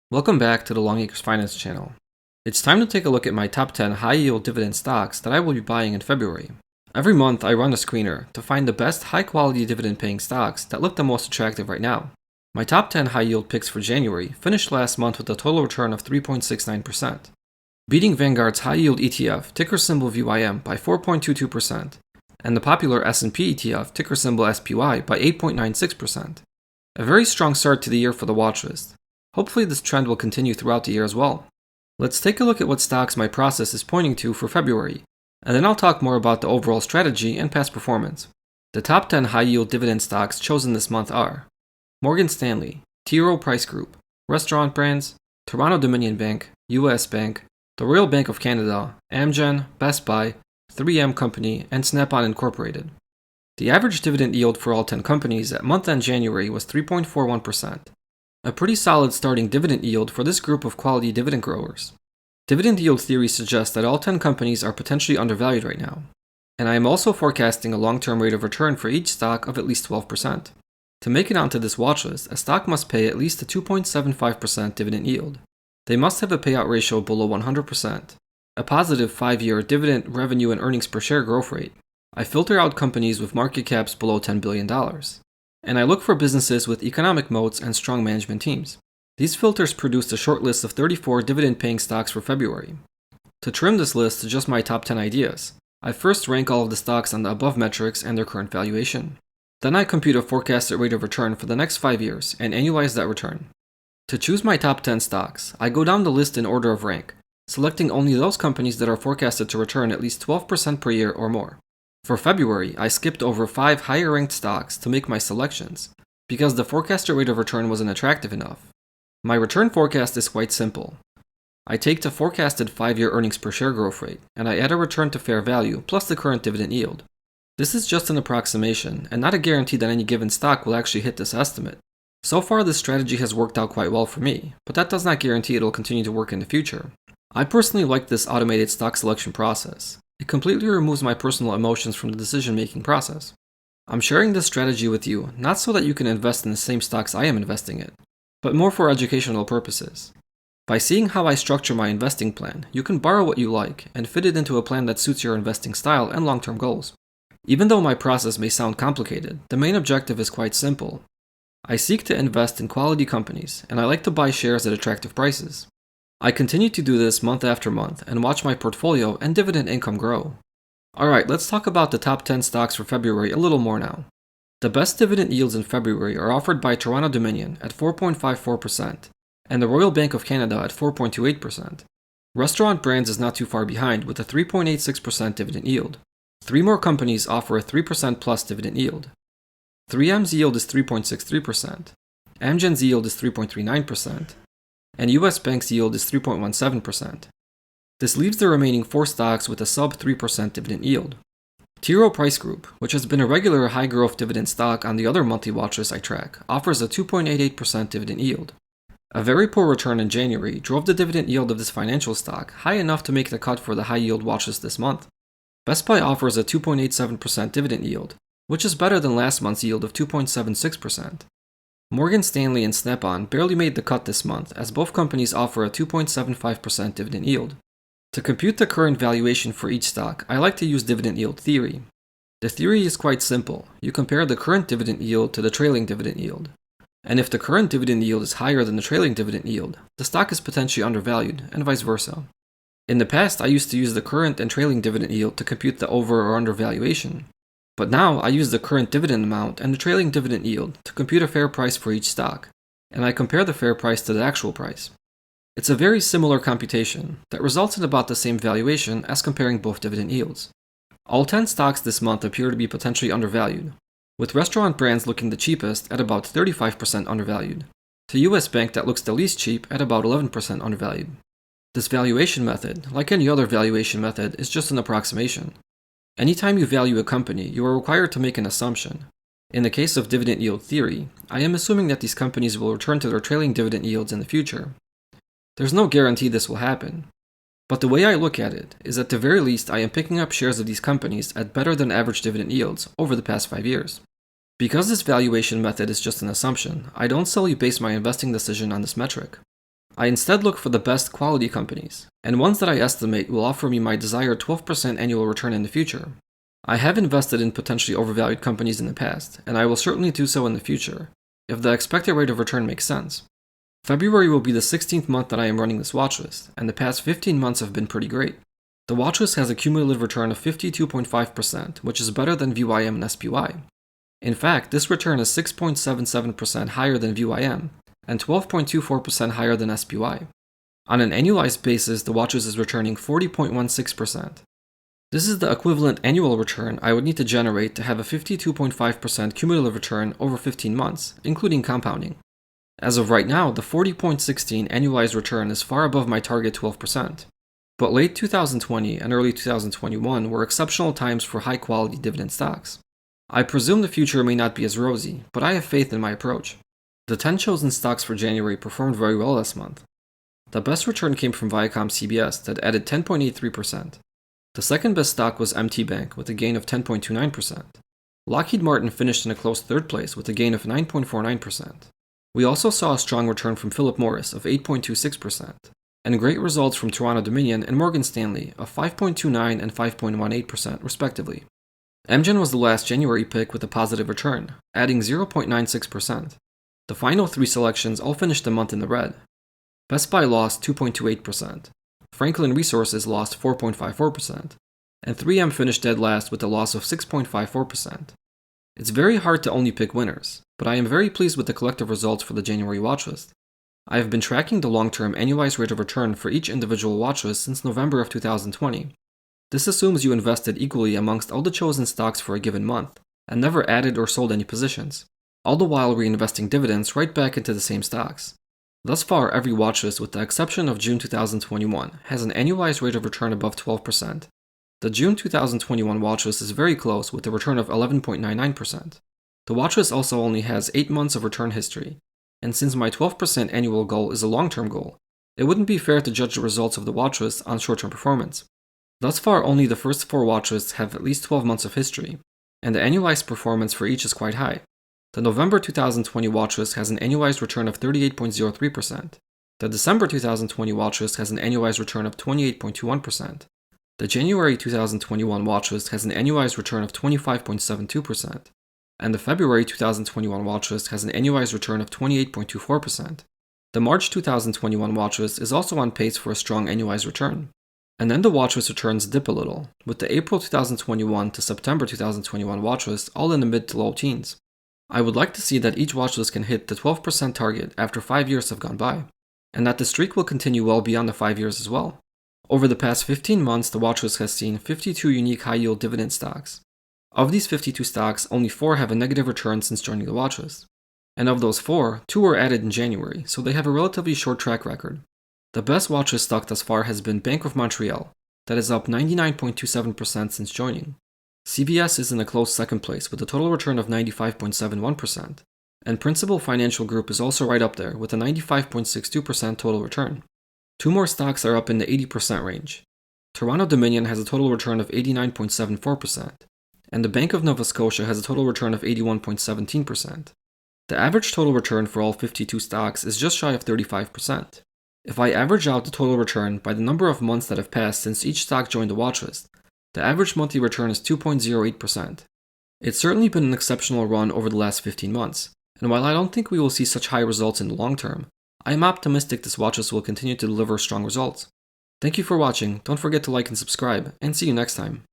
Welcome back to the Longacres Finance channel. It's time to take a look at my top 10 high-yield dividend stocks that I will be buying in February. Every month I run a screener to find the best high-quality dividend-paying stocks that look the most attractive right now. My top 10 high-yield picks for January finished last month with a total return of 3.69%, beating Vanguard's high-yield ETF, ticker symbol VYM, by 4.22%, and the popular S&P ETF, ticker symbol SPY, by 8.96%. A very strong start to the year for the watchlist. Hopefully this trend will continue throughout the year as well. Let's take a look at what stocks my process is pointing to for February, and then I'll talk more about the overall strategy and past performance. The top 10 high-yield dividend stocks chosen this month are Morgan Stanley, T. Rowe Price Group, Restaurant Brands, Toronto-Dominion Bank, US Bank, the Royal Bank of Canada, Amgen, Best Buy, 3M Company, and Snap-on Incorporated. The average dividend yield for all 10 companies at month-end January was 3.41%. A pretty solid starting dividend yield for this group of quality dividend growers. Dividend yield theory suggests that all 10 companies are potentially undervalued right now, and I am also forecasting a long-term rate of return for each stock of at least 12%. To make it onto this watchlist, a stock must pay at least a 2.75% dividend yield. They must have a payout ratio below 100%, a positive 5-year dividend revenue and earnings per share growth rate. I filter out companies with market caps below $10 billion. And I look for businesses with economic moats and strong management teams. These filters produced a short list of 34 dividend-paying stocks for February. To trim this list to just my top 10 ideas, I first rank all of the stocks on the above metrics and their current valuation. Then I compute a forecasted rate of return for the next 5 years and annualize that return. To choose my top 10 stocks, I go down the list in order of rank, selecting only those companies that are forecasted to return at least 12% per year or more. For February, I skipped over 5 higher-ranked stocks to make my selections, because the forecasted rate of return wasn't attractive enough. My return forecast is quite simple. I take the forecasted 5-year earnings per share growth rate, and I add a return to fair value plus the current dividend yield. This is just an approximation, and not a guarantee that any given stock will actually hit this estimate. So far, this strategy has worked out quite well for me, but that does not guarantee it'll continue to work in the future. I personally like this automated stock selection process. It completely removes my personal emotions from the decision-making process. I'm sharing this strategy with you, not so that you can invest in the same stocks I am investing in, but more for educational purposes. By seeing how I structure my investing plan, you can borrow what you like and fit it into a plan that suits your investing style and long-term goals. Even though my process may sound complicated, the main objective is quite simple. I seek to invest in quality companies, and I like to buy shares at attractive prices. I continue to do this month after month and watch my portfolio and dividend income grow. Alright, let's talk about the top 10 stocks for February a little more now. The best dividend yields in February are offered by Toronto-Dominion at 4.54% and the Royal Bank of Canada at 4.28%. Restaurant Brands is not too far behind with a 3.86% dividend yield. 3 more companies offer a 3% plus dividend yield. 3M's yield is 3.63%, Amgen's yield is 3.39%, and US Bank's yield is 3.17%. This leaves the remaining 4 stocks with a sub 3% dividend yield. T. Rowe Price Group, which has been a regular high-growth dividend stock on the other monthly watchlists I track, offers a 2.88% dividend yield. A very poor return in January drove the dividend yield of this financial stock high enough to make the cut for the high-yield watchlist this month. Best Buy offers a 2.87% dividend yield, which is better than last month's yield of 2.76%. Morgan Stanley and Snap-on barely made the cut this month, as both companies offer a 2.75% dividend yield. To compute the current valuation for each stock, I like to use dividend yield theory. The theory is quite simple. You compare the current dividend yield to the trailing dividend yield. And if the current dividend yield is higher than the trailing dividend yield, the stock is potentially undervalued, and vice versa. In the past, I used to use the current and trailing dividend yield to compute the over or under valuation. But now I use the current dividend amount and the trailing dividend yield to compute a fair price for each stock, and I compare the fair price to the actual price. It's a very similar computation that results in about the same valuation as comparing both dividend yields. All 10 stocks this month appear to be potentially undervalued, with Restaurant Brands looking the cheapest at about 35% undervalued, to US Bank that looks the least cheap at about 11% undervalued. This valuation method, like any other valuation method, is just an approximation. Anytime you value a company, you are required to make an assumption. In the case of dividend yield theory, I am assuming that these companies will return to their trailing dividend yields in the future. There's no guarantee this will happen, but the way I look at it is at the very least I am picking up shares of these companies at better than average dividend yields over the past 5 years. Because this valuation method is just an assumption, I don't solely base my investing decision on this metric. I instead look for the best quality companies, and ones that I estimate will offer me my desired 12% annual return in the future. I have invested in potentially overvalued companies in the past, and I will certainly do so in the future, if the expected rate of return makes sense. February will be the 16th month that I am running this watchlist, and the past 15 months have been pretty great. The watchlist has a cumulative return of 52.5%, which is better than VYM and SPY. In fact, this return is 6.77% higher than VYM, and 12.24% higher than SPY. On an annualized basis, the watchlist is returning 40.16%. This is the equivalent annual return I would need to generate to have a 52.5% cumulative return over 15 months, including compounding. As of right now, the 40.16 annualized return is far above my target 12%. But late 2020 and early 2021 were exceptional times for high-quality dividend stocks. I presume the future may not be as rosy, but I have faith in my approach. The 10 chosen stocks for January performed very well last month. The best return came from Viacom CBS that added 10.83%. The second best stock was MT Bank with a gain of 10.29%. Lockheed Martin finished in a close third place with a gain of 9.49%. We also saw a strong return from Philip Morris of 8.26%, and great results from Toronto Dominion and Morgan Stanley of 5.29% and 5.18% respectively. Amgen was the last January pick with a positive return, adding 0.96%. The final three selections all finished the month in the red. Best Buy lost 2.28%, Franklin Resources lost 4.54%, and 3M finished dead last with a loss of 6.54%. It's very hard to only pick winners, but I am very pleased with the collective results for the January watchlist. I have been tracking the long-term annualized rate of return for each individual watchlist since November of 2020. This assumes you invested equally amongst all the chosen stocks for a given month, and never added or sold any positions, all the while reinvesting dividends right back into the same stocks. Thus far, every watchlist with the exception of June 2021 has an annualized rate of return above 12%. The June 2021 watchlist is very close with a return of 11.99%. The watchlist also only has 8 months of return history, and since my 12% annual goal is a long-term goal, it wouldn't be fair to judge the results of the watchlist on short-term performance. Thus far, only the first 4 watchlists have at least 12 months of history, and the annualized performance for each is quite high. The November 2020 watchlist has an annualized return of 38.03%. The December 2020 watchlist has an annualized return of 28.21%. The January 2021 watchlist has an annualized return of 25.72%, and the February 2021 watchlist has an annualized return of 28.24%. The March 2021 watchlist is also on pace for a strong annualized return. And then the watchlist returns dip a little, with the April 2021 to September 2021 watchlist all in the mid to low teens. I would like to see that each watchlist can hit the 12% target after 5 years have gone by, and that the streak will continue well beyond the 5 years as well. Over the past 15 months, the watchlist has seen 52 unique high-yield dividend stocks. Of these 52 stocks, only 4 have a negative return since joining the watchlist. And of those 4, 2 were added in January, so they have a relatively short track record. The best watchlist stock thus far has been Bank of Montreal, that is up 99.27% since joining. CVS is in a close second place with a total return of 95.71%, and Principal Financial Group is also right up there with a 95.62% total return. 2 more stocks are up in the 80% range. Toronto Dominion has a total return of 89.74%, and the Bank of Nova Scotia has a total return of 81.17%. The average total return for all 52 stocks is just shy of 35%. If I average out the total return by the number of months that have passed since each stock joined the watchlist, the average monthly return is 2.08%. It's certainly been an exceptional run over the last 15 months, and while I don't think we will see such high results in the long term, I am optimistic this watchlist will continue to deliver strong results. Thank you for watching, don't forget to like and subscribe, and see you next time.